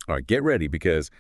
All right, get ready because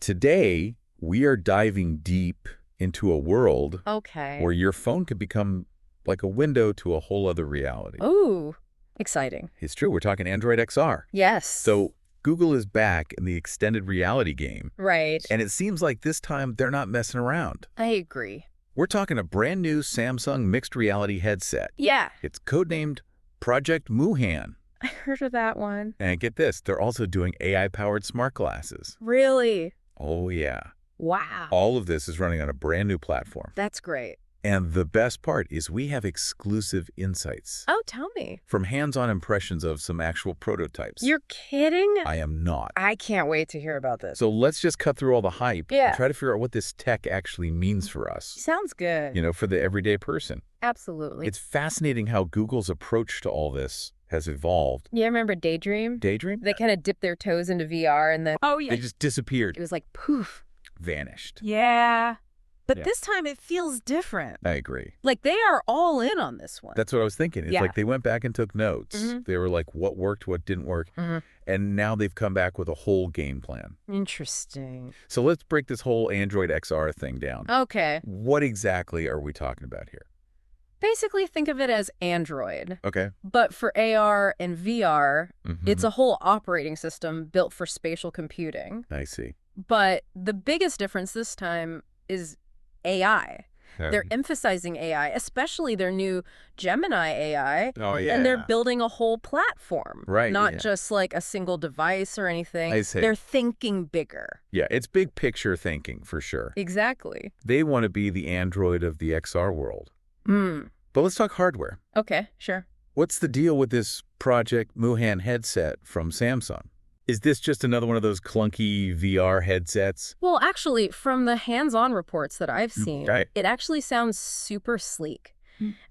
today we are diving deep into a world Okay. where your phone could become like a window to a whole other reality. Ooh, exciting. It's true. We're talking Android XR. Yes. So Google is back in the extended reality game, Right. and it seems like this time they're not messing around. I agree. We're talking a brand new Samsung mixed reality headset. Yeah. It's codenamed Project Moohan. I heard of that one. And get this, they're also doing AI-powered smart glasses. Really? Oh, yeah. Wow. All of this is running on a brand new platform. That's great. And the best part is we have exclusive insights Oh, tell me. from hands-on impressions of some actual prototypes. You're kidding? I am not. I can't wait to hear about this. So let's just cut through all the hype Yeah. and try to figure out what this tech actually means for us, Sounds good. for the everyday person. Absolutely. It's fascinating how Google's approach to all this has evolved. Yeah, remember Daydream? Daydream? They kind of dipped their toes into VR and then They just disappeared, it was like poof. vanished. Yeah. But Yeah. this time it feels different. I agree. Like they are all in on this one. That's what I was thinking. It's Yeah. like they went back and took notes. Mhm. They were like, what worked, what didn't work. Mhm. And now they've come back with a whole game plan. Interesting. So let's break this whole Android XR thing down. Okay. What exactly are we talking about here? Basically, think of it as Android. Okay. But for AR and VR, Mhm. it's a whole operating system built for spatial computing. I see. But the biggest difference this time is AI. They're emphasizing AI, especially their new Gemini AI. Oh, yeah. And they're building a whole platform. Right, Not yeah. just like a single device or anything. I see. They're thinking bigger. Yeah, it's big picture thinking for sure. Exactly. They want to be the Android of the XR world. Hmm. But let's talk hardware. Okay, sure. What's the deal with this Project Moohan headset from Samsung? Is this just another one of those clunky VR headsets? Well, actually, from the hands-on reports that I've seen, Right. it actually sounds super sleek.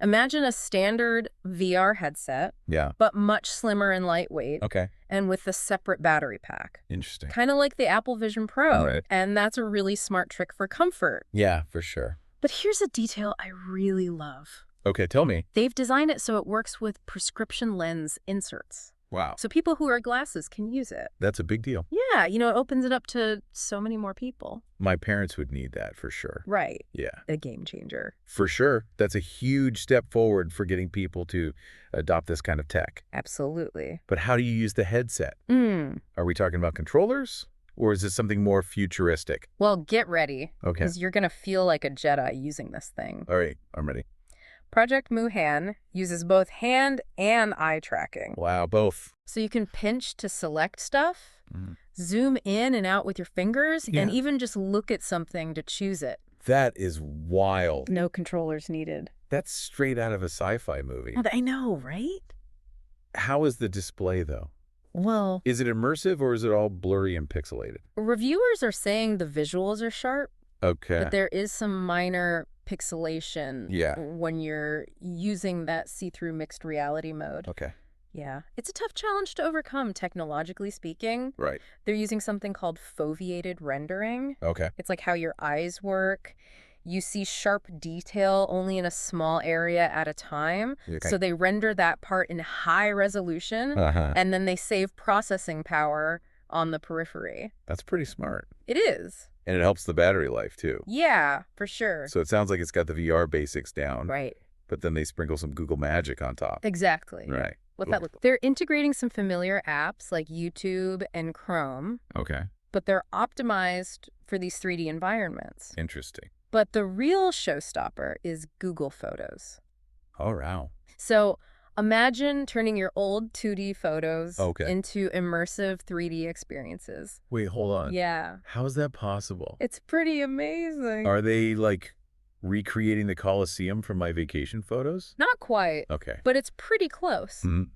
Imagine a standard VR headset, Yeah. but much slimmer and lightweight, Okay. and with a separate battery pack. Interesting. Kind of like the Apple Vision Pro. Right. And that's a really smart trick for comfort. Yeah, for sure. But here's a detail I really love. Okay, tell me. They've designed it so it works with prescription lens inserts. Wow. So people who wear glasses can use it. That's a big deal. Yeah, it opens it up to so many more people. My parents would need that for sure. Right. Yeah. A game changer. For sure. That's a huge step forward for getting people to adopt this kind of tech. Absolutely. But how do you use the headset? Are we talking about controllers? Or is this something more futuristic? Well, get ready. Okay. Because you're going to feel like a Jedi using this thing. All right, I'm ready. Project Moohan uses both hand and eye tracking. Wow, both. So you can pinch to select stuff, zoom in and out with your fingers, and Yeah. even just look at something to choose it. That is wild. No controllers needed. That's straight out of a sci-fi movie. I know, right? How is the display, though? Well, Is it immersive or is it all blurry and pixelated? reviewers are saying the visuals are sharp, Okay. but there is some minor pixelation Yeah. when you're using that see-through mixed reality mode. Okay. Yeah. It's a tough challenge to overcome, technologically speaking. Right. They're using something called foveated rendering. Okay. It's like how your eyes work. You see sharp detail only in a small area at a time. Okay. So they render that part in high resolution, Uh-huh. and then they save processing power on the periphery. That's pretty smart. It is. And it helps the battery life, too. Yeah, for sure. So it sounds like it's got the VR basics down, Right. but then they sprinkle some Google Magic on top. Exactly. Right. What that look. They're integrating some familiar apps like YouTube and Chrome, Okay. but they're optimized for these 3D environments. Interesting. But the real showstopper is Google Photos. Oh, wow. So imagine turning your old 2D photos Okay. into immersive 3D experiences. Wait, hold on. Yeah. How is that possible? It's pretty amazing. Are they, like, recreating the Colosseum from my vacation photos? Not quite, Okay. but it's pretty close. Mhm.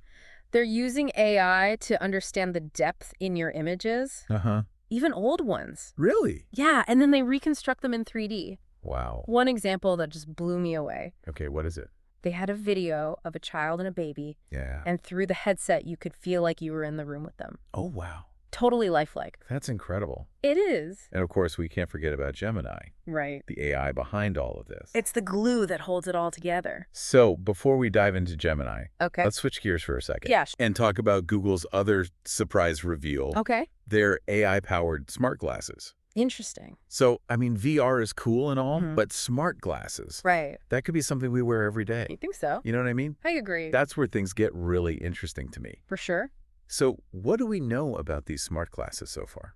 They're using AI to understand the depth in your images, Uh-huh. even old ones. Really? Yeah, and then they reconstruct them in 3D. Wow. One example that just blew me away. Okay, what is it? They had a video of a child and a baby, Yeah. and through the headset, you could feel like you were in the room with them. Oh, wow. Totally lifelike. That's incredible. It is. And of course, we can't forget about Gemini, Right. the AI behind all of this. It's the glue that holds it all together. So before we dive into Gemini, Okay. let's switch gears for a second. Yeah. And talk about Google's other surprise reveal, Okay. their AI-powered smart glasses. Interesting. So, I mean, VR is cool and all, Mhm. but smart glasses, Right. that could be something we wear every day. You think so? You know what I mean? I agree. That's where things get really interesting to me. For sure. So what do we know about these smart glasses so far?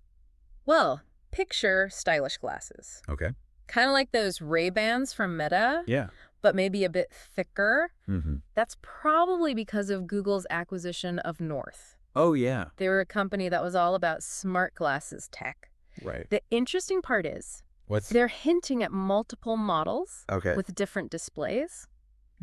Well, picture stylish glasses. Okay. Kind of like those Ray-Bans from Meta, Yeah. but maybe a bit thicker. Mm-hmm. That's probably because of Google's acquisition of North. Oh, yeah. They were a company that was all about smart glasses tech. Right. The interesting part is What's they're hinting at multiple models okay? with different displays.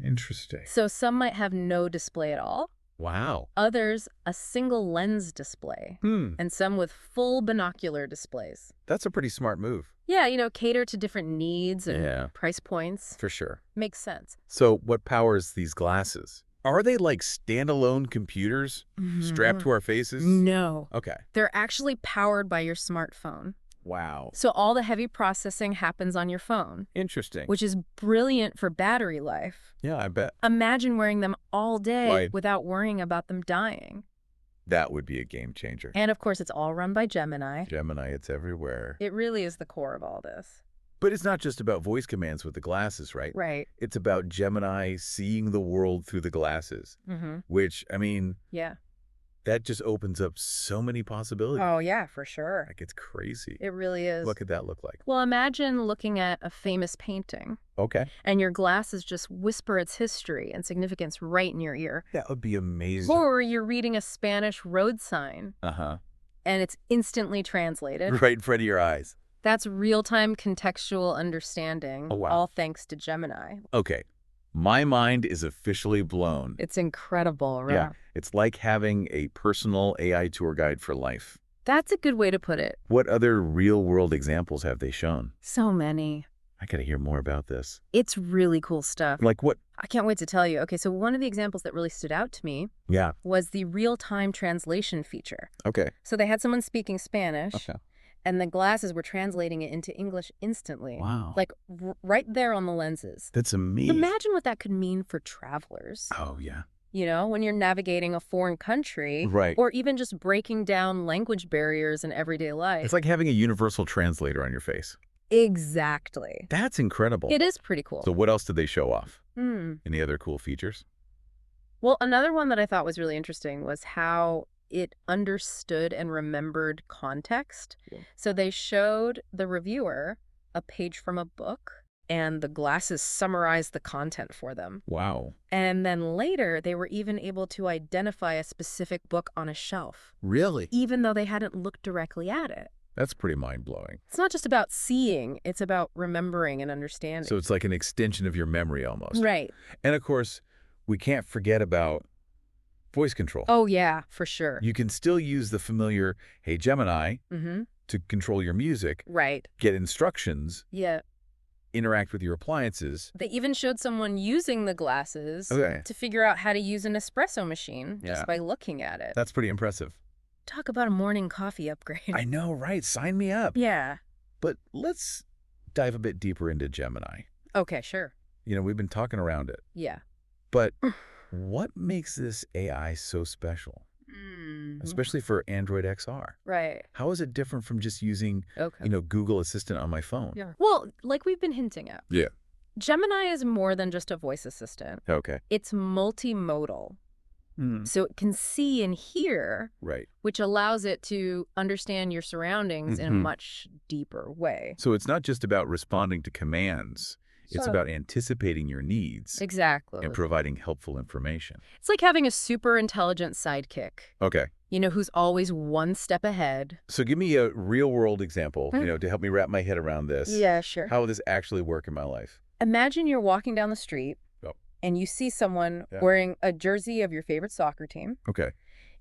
Interesting. So some might have no display at all, Wow. others a single lens display, and some with full binocular displays. That's a pretty smart move. Yeah, cater to different needs and Yeah. price points. For sure. Makes sense. So what powers these glasses? Are they like standalone computers strapped to our faces? No. Okay. They're actually powered by your smartphone. Wow. So all the heavy processing happens on your phone, Interesting. which is brilliant for battery life. Yeah, I bet. Imagine wearing them all day Right. without worrying about them dying. That would be a game changer. And of course, it's all run by Gemini. Gemini, it's everywhere. It really is the core of all this. But it's not just about voice commands with the glasses, right? Right. It's about Gemini seeing the world through the glasses, Mm-hmm. which, I mean, Yeah. that just opens up so many possibilities. Oh, yeah, for sure. Like, it's crazy. It really is. What could that look like? Well, imagine looking at a famous painting Okay. and your glasses just whisper its history and significance right in your ear. That would be amazing. Or you're reading a Spanish road sign Uh-huh. and it's instantly translated. Right in front of your eyes. That's real-time contextual understanding, Oh, wow. all thanks to Gemini. Okay. My mind is officially blown. It's incredible, right? Yeah. It's like having a personal AI tour guide for life. That's a good way to put it. What other real-world examples have they shown? So many. I got to hear more about this. It's really cool stuff. Like what? I can't wait to tell you. Okay, so one of the examples that really stood out to me Yeah. was the real-time translation feature. Okay. So they had someone speaking Spanish, Okay. and the glasses were translating it into English instantly. Wow. Like right there on the lenses. That's amazing. Imagine what that could mean for travelers. Oh, yeah. When you're navigating a foreign country. Right. Or even just breaking down language barriers in everyday life. It's like having a universal translator on your face. Exactly. That's incredible. It is pretty cool. So what else did they show off? Hmm. Any other cool features? Well, another one that I thought was really interesting was how it understood and remembered context. Yeah. So they showed the reviewer a page from a book, and the glasses summarized the content for them. Wow. And then later, they were even able to identify a specific book on a shelf, Really? even though they hadn't looked directly at it. That's pretty mind-blowing. It's not just about seeing, it's about remembering and understanding. So it's like an extension of your memory almost. Right. And of course, we can't forget about voice control. Oh, yeah, for sure. You can still use the familiar, hey, Gemini, Mm-hmm. to control your music, Right. get instructions, Yeah. interact with your appliances. They even showed someone using the glasses Okay. to figure out how to use an espresso machine Yeah. just by looking at it. That's pretty impressive. Talk about a morning coffee upgrade. I know, right? Sign me up. Yeah. But let's dive a bit deeper into Gemini. Okay, sure. We've been talking around it. Yeah. But what makes this AI so special, especially for Android XR? Right. How is it different from just using, Okay. Google Assistant on my phone? Yeah. Well, like we've been hinting at, Yeah. Gemini is more than just a voice assistant. Okay. It's multimodal. So it can see and hear, Right. which allows it to understand your surroundings in a Mhm. much deeper way. So it's not just about responding to commands. It's Sort of. about anticipating your needs Exactly. and providing helpful information. It's like having a super intelligent sidekick, Okay. who's always one step ahead. So give me a real-world example, to help me wrap my head around this. Yeah, sure. How will this actually work in my life? Imagine you're walking down the street Oh. and you see someone Yeah. wearing a jersey of your favorite soccer team. Okay.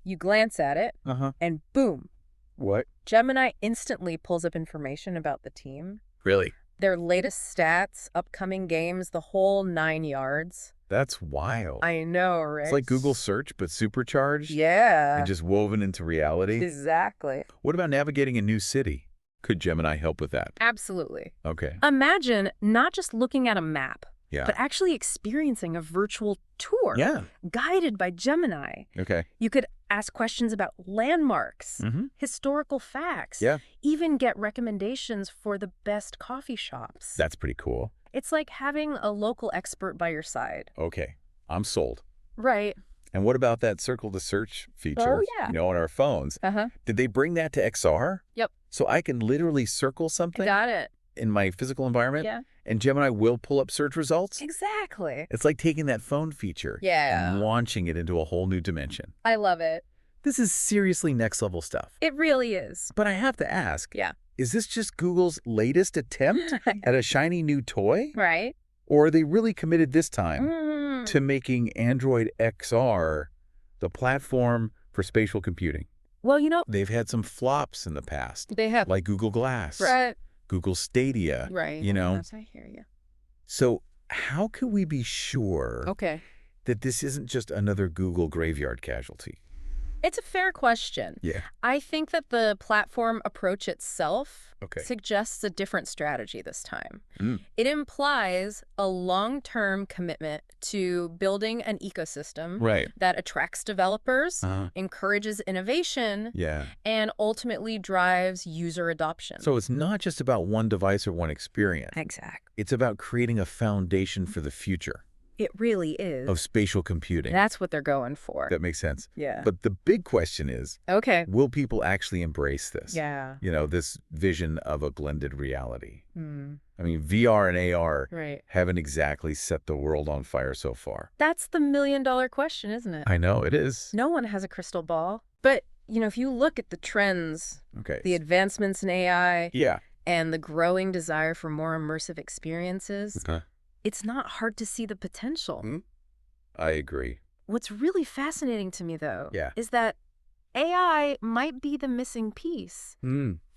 You glance at it Uh-huh. and boom, What? Gemini instantly pulls up information about the team, Really? their latest stats, upcoming games, the whole 9 yards. That's wild. I know, right? It's like Google search, but supercharged Yeah. and just woven into reality. Exactly. What about navigating a new city? Could Gemini help with that? Absolutely. Okay. Imagine not just looking at a map, Yeah. but actually experiencing a virtual tour Yeah. guided by Gemini. Okay. You could ask questions about landmarks, Mm-hmm. historical facts, Yeah. even get recommendations for the best coffee shops. That's pretty cool. It's like having a local expert by your side. Okay. I'm sold. Right. And what about that circle to search feature? Oh, yeah. On our phones. Uh-huh. Did they bring that to XR? Yep. So I can literally circle something Got it. in my physical environment? Yeah. And Gemini will pull up search results? Exactly. It's like taking that phone feature Yeah. and launching it into a whole new dimension. I love it. This is seriously next level stuff. It really is. But I have to ask, Yeah. is this just Google's latest attempt at a shiny new toy? Right? Or are they really committed this time Mm. to making Android XR the platform for spatial computing? Well, They've had some flops in the past, they have. like Google Glass, Right. Google Stadia, Right. Yes, I hear you. So how can we be sure Okay. that this isn't just another Google graveyard casualty? It's a fair question. Yeah. I think that the platform approach itself Okay. suggests a different strategy this time. Mm. It implies a long-term commitment to building an ecosystem Right. that attracts developers, Uh-huh. encourages innovation, Yeah. and ultimately drives user adoption. So it's not just about one device or one experience. Exactly. It's about creating a foundation for the future It really is. of spatial computing. That's what they're going for. That makes sense. Yeah. But the big question is, Okay. will people actually embrace this? Yeah. This vision of a blended reality. Hmm. I mean, VR and AR Right. haven't exactly set the world on fire so far. That's the million-dollar question, isn't it? I know, it is. No one has a crystal ball. But, if you look at the trends, Okay. the advancements in AI, Yeah. and the growing desire for more immersive experiences, Okay. it's not hard to see the potential. Hmm. I agree. What's really fascinating to me, though, Yeah. is that AI might be the missing piece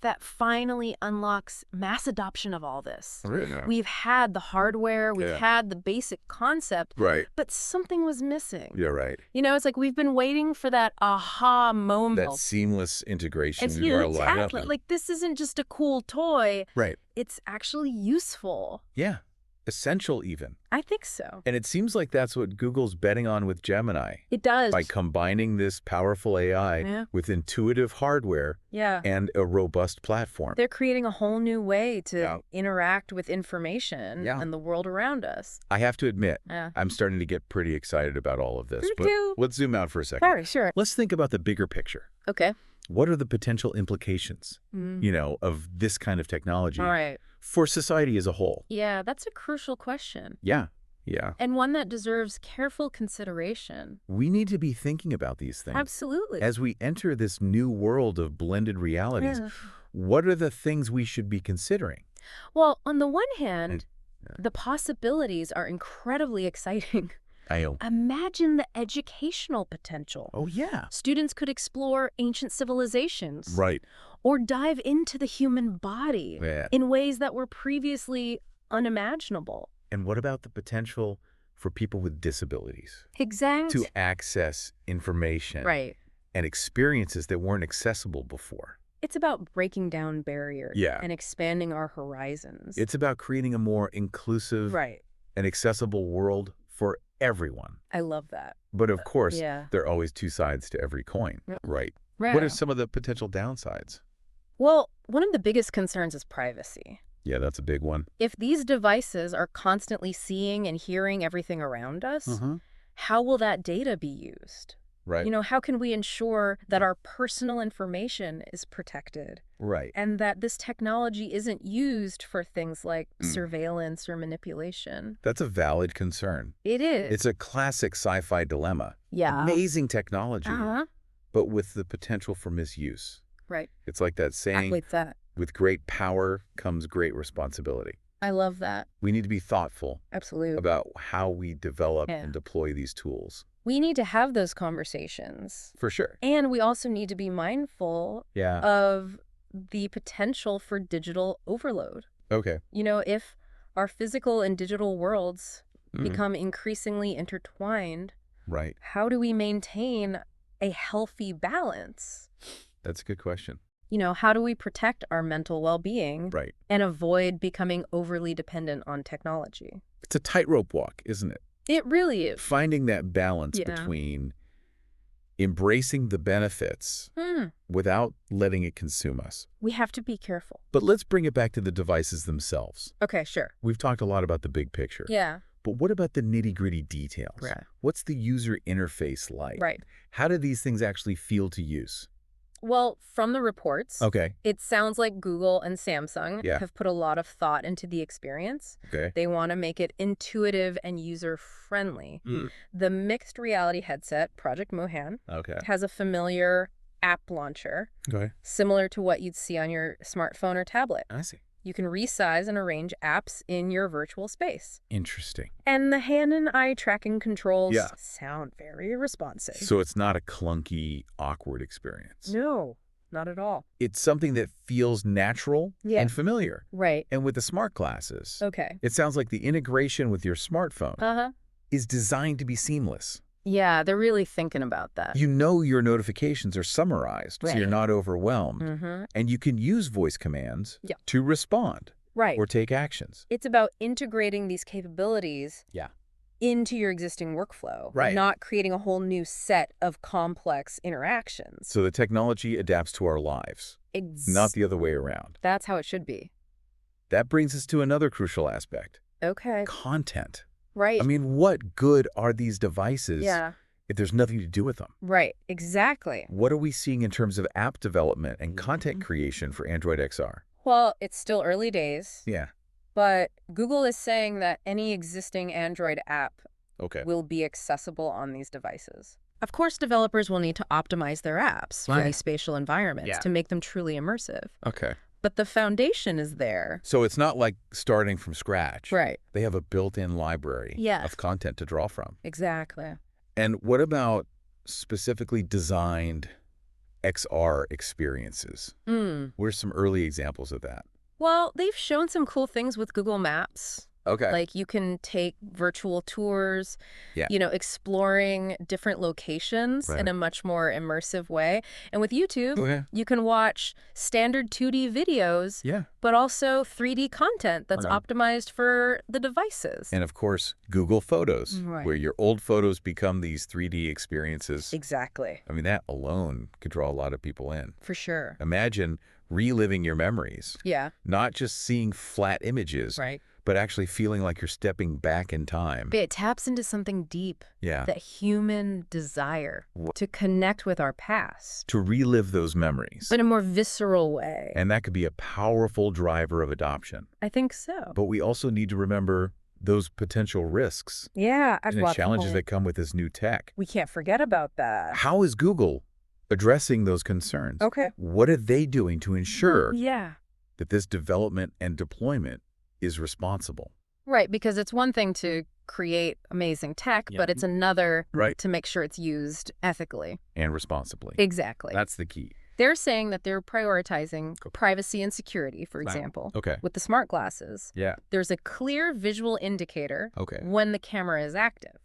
that finally unlocks mass adoption of all this. Really? We've had the hardware, we've Yeah. had the basic concept, Right. but something was missing. You're right. It's like we've been waiting for that aha moment. That seamless integration. It's we were allowed exactly to- like this isn't just a cool toy. Right. It's actually useful. Yeah. Essential even. I think so. And it seems like that's what Google's betting on with Gemini. It does. By combining this powerful AI Yeah. with intuitive hardware Yeah. and a robust platform. They're creating a whole new way to Yeah. interact with information Yeah. and the world around us. I have to admit, Yeah. I'm starting to get pretty excited about all of this. Me But too. let's zoom out for a second. Sorry, sure. Let's think about the bigger picture. Okay. What are the potential implications, Mm. of this kind of technology All right. for society as a whole? Yeah, that's a crucial question. Yeah. Yeah. And one that deserves careful consideration. We need to be thinking about these things. Absolutely. As we enter this new world of blended realities, Yeah. what are the things we should be considering? Well, on the one hand, Yeah. the possibilities are incredibly exciting. Imagine the educational potential. Oh, yeah. Students could explore ancient civilizations. Right. Or dive into the human body Yeah. in ways that were previously unimaginable. And what about the potential for people with disabilities Exactly. to access information Right. and experiences that weren't accessible before? It's about breaking down barriers Yeah. and expanding our horizons. It's about creating a more inclusive right. and accessible world for everyone. I love that. But of course, Yeah. there are always two sides to every coin, Yeah. right? Right. What are some of the potential downsides? Well, one of the biggest concerns is privacy. Yeah, that's a big one. If these devices are constantly seeing and hearing everything around us, how will that data be used? Right. How can we ensure that our personal information is protected Right. and that this technology isn't used for things like surveillance or manipulation? That's a valid concern. It is. It's a classic sci-fi dilemma. Yeah. Amazing technology, Uh-huh. but with the potential for misuse. Right. It's like that saying, With that. with great power comes great responsibility. I love that. We need to be thoughtful Absolutely. about how we develop Yeah. and deploy these tools. We need to have those conversations. For sure. And we also need to be mindful Yeah. of the potential for digital overload. Okay. If our physical and digital worlds become increasingly intertwined, Right. how do we maintain a healthy balance? That's a good question. How do we protect our mental well-being Right. and avoid becoming overly dependent on technology? It's a tightrope walk, isn't it? It really is. Finding that balance Yeah. between embracing the benefits without letting it consume us. We have to be careful. But let's bring it back to the devices themselves. Okay, sure. We've talked a lot about the big picture. Yeah. But what about the nitty-gritty details? Right. What's the user interface like? Right. How do these things actually feel to use? Well, from the reports, Okay. it sounds like Google and Samsung Yeah. have put a lot of thought into the experience. Okay. They want to make it intuitive and user-friendly. The mixed reality headset, Project Moohan, Okay. has a familiar app launcher, Okay. similar to what you'd see on your smartphone or tablet. I see. You can resize and arrange apps in your virtual space. Interesting. And the hand and eye tracking controls Yeah. sound very responsive. So it's not a clunky, awkward experience. No, not at all. It's something that feels natural Yeah. and familiar. Right. And with the smart glasses, Okay. it sounds like the integration with your smartphone Uh-huh. is designed to be seamless. Yeah, they're really thinking about that. You know your notifications are summarized, so you're Right. not overwhelmed. Mm-hmm. And you can use voice commands Yeah. to respond Right. or take actions. It's about integrating these capabilities Yeah. into your existing workflow, Right. not creating a whole new set of complex interactions. So the technology adapts to our lives, not the other way around. That's how it should be. That brings us to another crucial aspect. Okay. Content. Right. I mean, what good are these devices Yeah. if there's nothing to do with them? Right. Exactly. What are we seeing in terms of app development and content creation for Android XR? Well, it's still early days, Yeah. but Google is saying that any existing Android app Okay. will be accessible on these devices. Of course, developers will need to optimize their apps for Right. these spatial environments Yeah. to make them truly immersive. Okay. But the foundation is there. So it's not like starting from scratch. Right. They have a built-in library Yes. of content to draw from. Exactly. And what about specifically designed XR experiences? What are some early examples of that? Well, they've shown some cool things with Google Maps. Okay. Like you can take virtual tours, Yeah. exploring different locations in Right. a much more immersive way. And with YouTube, Okay. you can watch standard 2D videos, Yeah. but also 3D content that's Okay. optimized for the devices. And of course, Google Photos, Right. where your old photos become these 3D experiences. Exactly. I mean, that alone could draw a lot of people in. For sure. Imagine reliving your memories, Yeah. not just seeing flat images, Right. but actually feeling like you're stepping back in time. It taps into something deep, Yeah. that human desire to connect with our past To relive those memories. in a more visceral way. And that could be a powerful driver of adoption. I think so. But we also need to remember those potential risks Yeah. and the challenges that come with this new tech. We can't forget about that. How is Google addressing those concerns? Okay. What are they doing to ensure Yeah. that this development and deployment is responsible? Right, because it's one thing to create amazing tech, Yeah. but it's another Right. to make sure it's used ethically. And responsibly. Exactly. That's the key. They're saying that they're prioritizing privacy and security, for example. Okay. With the smart glasses, Yeah. there's a clear visual indicator Okay. when the camera is active.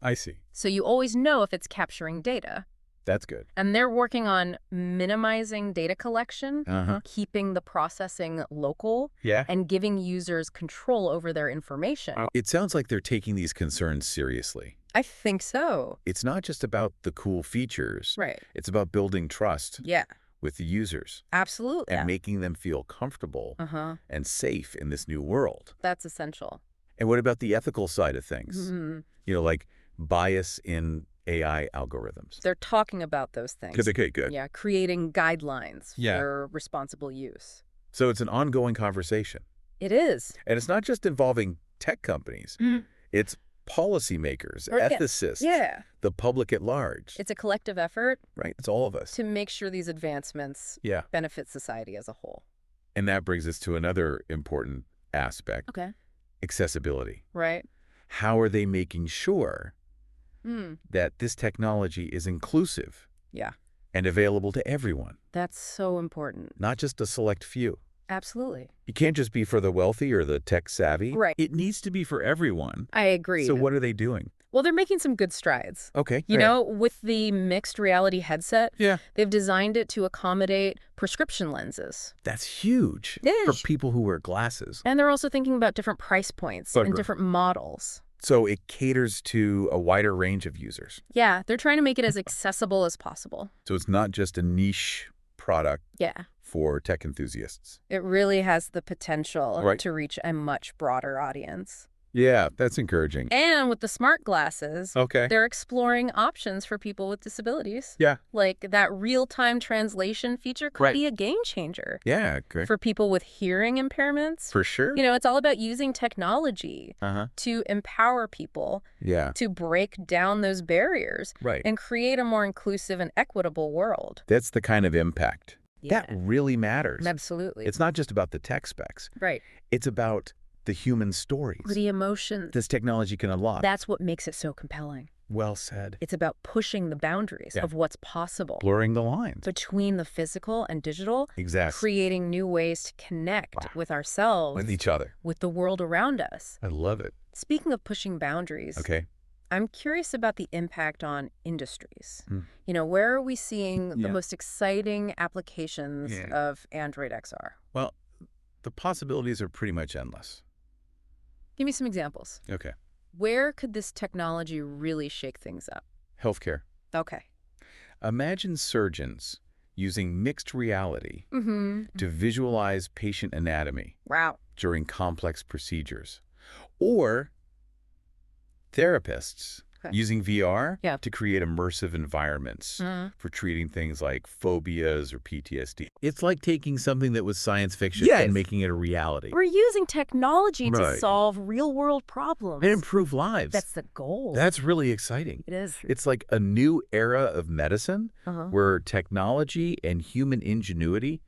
I see. So you always know if it's capturing data. That's good. And they're working on minimizing data collection, Uh-huh. keeping the processing local, Yeah. and giving users control over their information. It sounds like they're taking these concerns seriously. I think so. It's not just about the cool features. Right. It's about building trust Yeah, with the users absolutely. and making them feel comfortable Uh-huh. and safe in this new world. That's essential. And what about the ethical side of things? Mhm. Like bias in AI algorithms. They're talking about those things. Okay, good. Yeah, creating guidelines Yeah. for responsible use. So it's an ongoing conversation. It is. And it's not just involving tech companies. Mhm. It's policymakers, Or- yeah. ethicists, Yeah. the public at large. It's a collective effort Right? It's all of us. to make sure these advancements Yeah. benefit society as a whole. And that brings us to another important aspect, Okay. accessibility. Right? How are they making sure Mm. that this technology is inclusive Yeah. and available to everyone, That's so important. not just a select few? Absolutely. It can't just be for the wealthy or the tech-savvy. Right. It needs to be for everyone. I agree. So what are they doing? Well, they're making some good strides. Okay, You great. know, with the mixed reality headset, Yeah. they've designed it to accommodate prescription lenses. That's huge It for is. people who wear glasses. And they're also thinking about different price points and different models. So it caters to a wider range of users. Yeah, they're trying to make it as accessible as possible. So it's not just a niche product Yeah, for tech enthusiasts. it really has the potential Right. to reach a much broader audience. Yeah, that's encouraging. And with the smart glasses, Okay. they're exploring options for people with disabilities. Yeah. Like that real-time translation feature could Right. be a game changer Yeah, great. for people with hearing impairments. For sure. You know, it's all about using technology Uh-huh. to empower people Yeah. to break down those barriers Right. and create a more inclusive and equitable world. That's the kind of impact. Yeah. That really matters. Absolutely. It's not just about the tech specs. Right. It's about the human stories The emotions. this technology can unlock. That's what makes it so compelling. Well said. It's about pushing the boundaries Yeah. of what's possible Blurring the lines. between the physical and digital, Exactly. creating new ways to connect Wow. with ourselves, With each other. with the world around us. I love it. Speaking of pushing boundaries, Okay. I'm curious about the impact on industries. Mm. You know, where are we seeing the Yeah. most exciting applications Yeah. of Android XR? Well, the possibilities are pretty much endless. Give me some examples. Okay. Where could this technology really shake things up? Healthcare. Okay. Imagine surgeons using mixed reality Mm-hmm. to visualize patient anatomy Wow. during complex procedures. Or therapists Okay. using VR Yeah. to create immersive environments for treating things like phobias or PTSD. It's like taking something that was science fiction Yes. and making it a reality. We're using technology to Right. solve real-world problems. And improve lives. That's the goal. That's really exciting. It is. It's like a new era of medicine Uh-huh. where technology and human ingenuity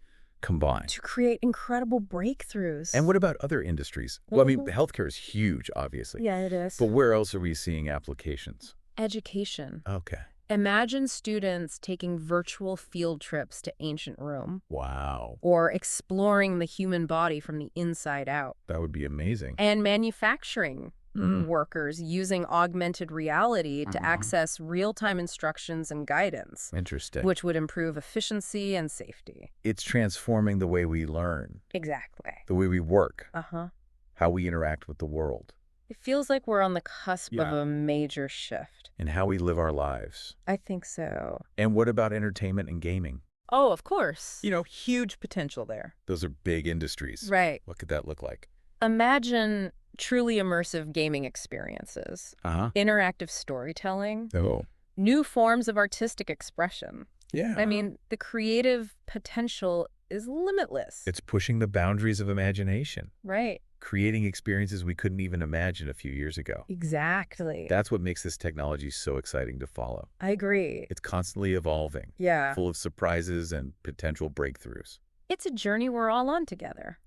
combine. To create incredible breakthroughs. And what about other industries? Well, I mean, Mhm. healthcare is huge, obviously. Yeah, it is. But where else are we seeing applications? Education. Okay. Imagine students taking virtual field trips to ancient Rome Wow. or exploring the human body from the inside out. That would be amazing. And manufacturing Mm. workers using augmented reality to Mhm. access real-time instructions and guidance, Interesting. which would improve efficiency and safety. It's transforming the way we learn, Exactly. the way we work, Uh-huh. how we interact with the world, It feels like we're on the cusp of Yeah. a major shift. and how we live our lives. I think so. And what about entertainment and gaming? Oh, of course. You know, huge potential there. Those are big industries. Right. What could that look like? Imagine truly immersive gaming experiences, Uh-huh. interactive storytelling, Oh. new forms of artistic expression. Yeah. I mean, the creative potential is limitless. It's pushing the boundaries of imagination, right. creating experiences we couldn't even imagine a few years ago. Exactly. That's what makes this technology so exciting to follow. I agree. It's constantly evolving, Yeah. full of surprises and potential breakthroughs. It's a journey we're all on together.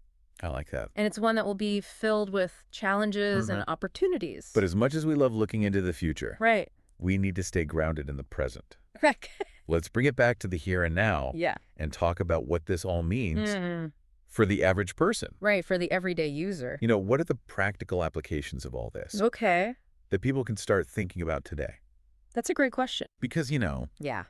I like that. And it's one that will be filled with challenges and opportunities. But as much as we love looking into the future, right. we need to stay grounded in the present. Right. Let's bring it back to the here and now Yeah. and talk about what this all means Mhm. for the average person. Right, for the everyday user. You know, what are the practical applications of all this Okay. that people can start thinking about today? That's a great question. Because, Yeah.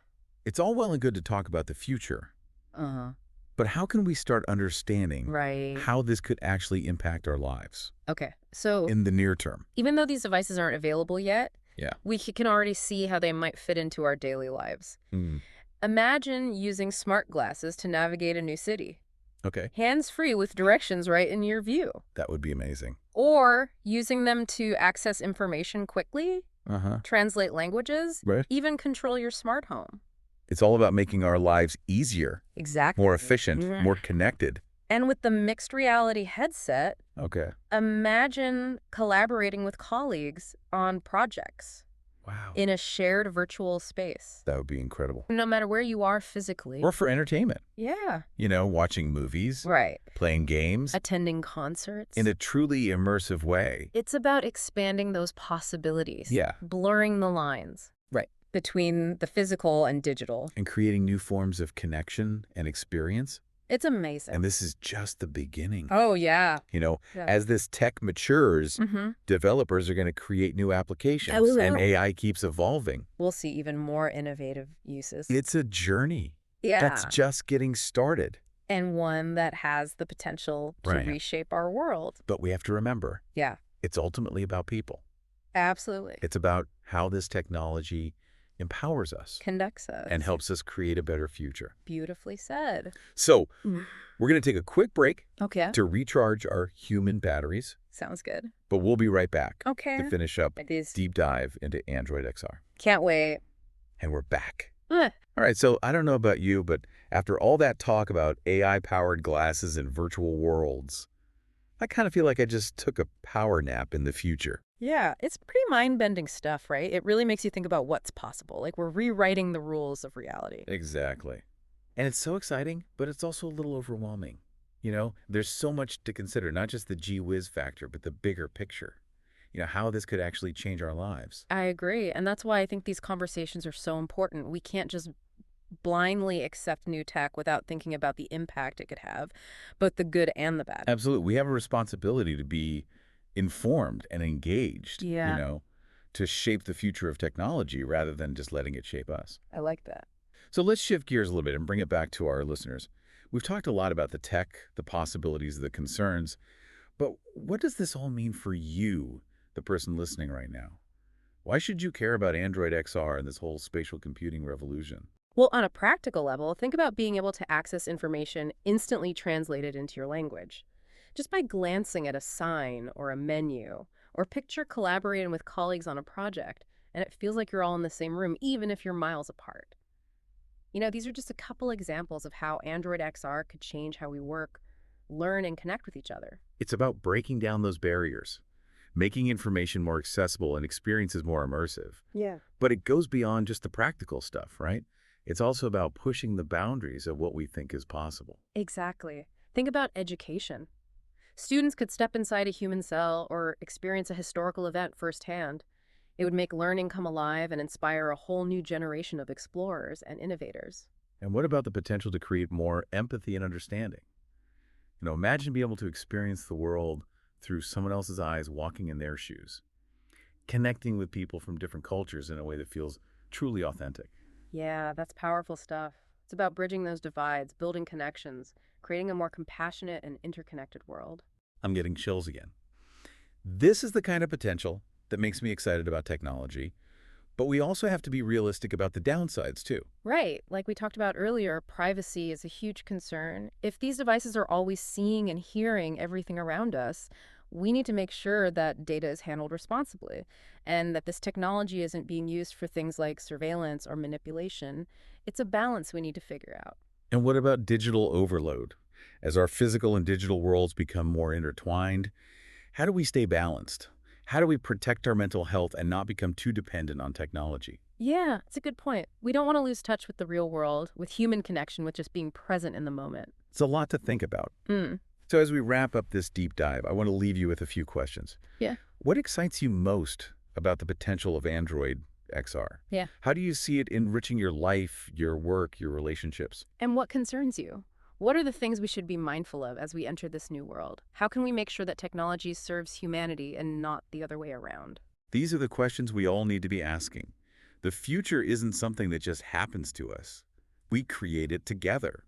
it's all well and good to talk about the future, Uh-huh. but how can we start understanding Right. how this could actually impact our lives Okay. So in the near term? even though these devices aren't available yet, Yeah. we can already see how they might fit into our daily lives. Mm. Imagine using smart glasses to navigate a new city, Okay. hands-free with directions right in your view. That would be amazing. Or using them to access information quickly, Uh-huh. translate languages, Right. even control your smart home. It's all about making our lives easier, Exactly. more efficient, Yeah. more connected. And with the mixed reality headset, Okay. imagine collaborating with colleagues on projects Wow. in a shared virtual space. That would be incredible. No matter where you are physically. Or for entertainment, Yeah. watching movies, Right. playing games Attending concerts. in a truly immersive way. It's about expanding those possibilities. Yeah. Blurring the lines. Right. Between the physical and digital. And creating new forms of connection and experience It's amazing. And this is just the beginning. Oh, yeah. You know, Yeah. as this tech matures, developers are going to create new applications, and AI keeps evolving. We'll see even more innovative uses. It's a journey Yeah. that's just getting started. And one that has the potential to Right. reshape our world. But we have to remember, Yeah, it's ultimately about people. absolutely. It's about how this technology empowers us Conducts us. and helps us create a better future. Beautifully said. So we're going to take a quick break Okay. to recharge our human batteries, Sounds good. but we'll be right back Okay. to finish up These deep dive into Android XR. can't wait. And we're back. Ugh. All right, so I don't know about you, but after all that talk about AI-powered glasses and virtual worlds, I kind of feel like I just took a power nap in the future. Yeah, it's pretty mind-bending stuff, right? It really makes you think about what's possible. Like we're rewriting the rules of reality. Exactly. And it's so exciting, but it's also a little overwhelming. You know, there's so much to consider, not just the gee whiz factor, but the bigger picture. You know, how this could actually change our lives. I agree. And that's why I think these conversations are so important. We can't just blindly accept new tech without thinking about the impact it could have, both the good and the bad. Absolutely. We have a responsibility to be informed and engaged, Yeah. you know, to shape the future of technology rather than just letting it shape us. I like that. So let's shift gears a little bit and bring it back to our listeners. We've talked a lot about the tech, the possibilities, the concerns, but what does this all mean for you, the person listening right now? Why should you care about Android XR and this whole spatial computing revolution? Well, on a practical level, think about being able to access information instantly translated into your language. Just by glancing at a sign or a menu, or picture collaborating with colleagues on a project, and it feels like you're all in the same room, even if you're miles apart. You know, these are just a couple examples of how Android XR could change how we work, learn, and connect with each other. It's about breaking down those barriers, making information more accessible and experiences more immersive. Yeah. But it goes beyond just the practical stuff, right? It's also about pushing the boundaries of what we think is possible. Exactly. Think about education. Students could step inside a human cell or experience a historical event firsthand. It would make learning come alive and inspire a whole new generation of explorers and innovators. And what about the potential to create more empathy and understanding? You know, imagine being able to experience the world through someone else's eyes, walking in their shoes, connecting with people from different cultures in a way that feels truly authentic. Yeah, that's powerful stuff. It's about bridging those divides, building connections, creating a more compassionate and interconnected world. I'm getting chills again. This is the kind of potential that makes me excited about technology, but we also have to be realistic about the downsides too. Right. Like we talked about earlier, privacy is a huge concern. If these devices are always seeing and hearing everything around us, we need to make sure that data is handled responsibly and that this technology isn't being used for things like surveillance or manipulation. It's a balance we need to figure out. And what about digital overload? As our physical and digital worlds become more intertwined, how do we stay balanced? How do we protect our mental health and not become too dependent on technology? Yeah, it's a good point. We don't want to lose touch with the real world, with human connection, with just being present in the moment. It's a lot to think about. So as we wrap up this deep dive, I want to leave you with a few questions. Yeah. What excites you most about the potential of Android XR? Yeah. How do you see it enriching your life, your work, your relationships? And what concerns you? What are the things we should be mindful of as we enter this new world? How can we make sure that technology serves humanity and not the other way around? These are the questions we all need to be asking. The future isn't something that just happens to us. We create it together.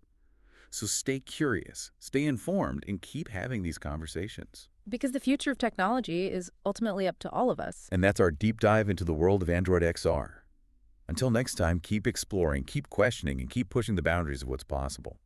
So stay curious, stay informed, and keep having these conversations. Because the future of technology is ultimately up to all of us. And that's our deep dive into the world of Android XR. Until next time, keep exploring, keep questioning, and keep pushing the boundaries of what's possible.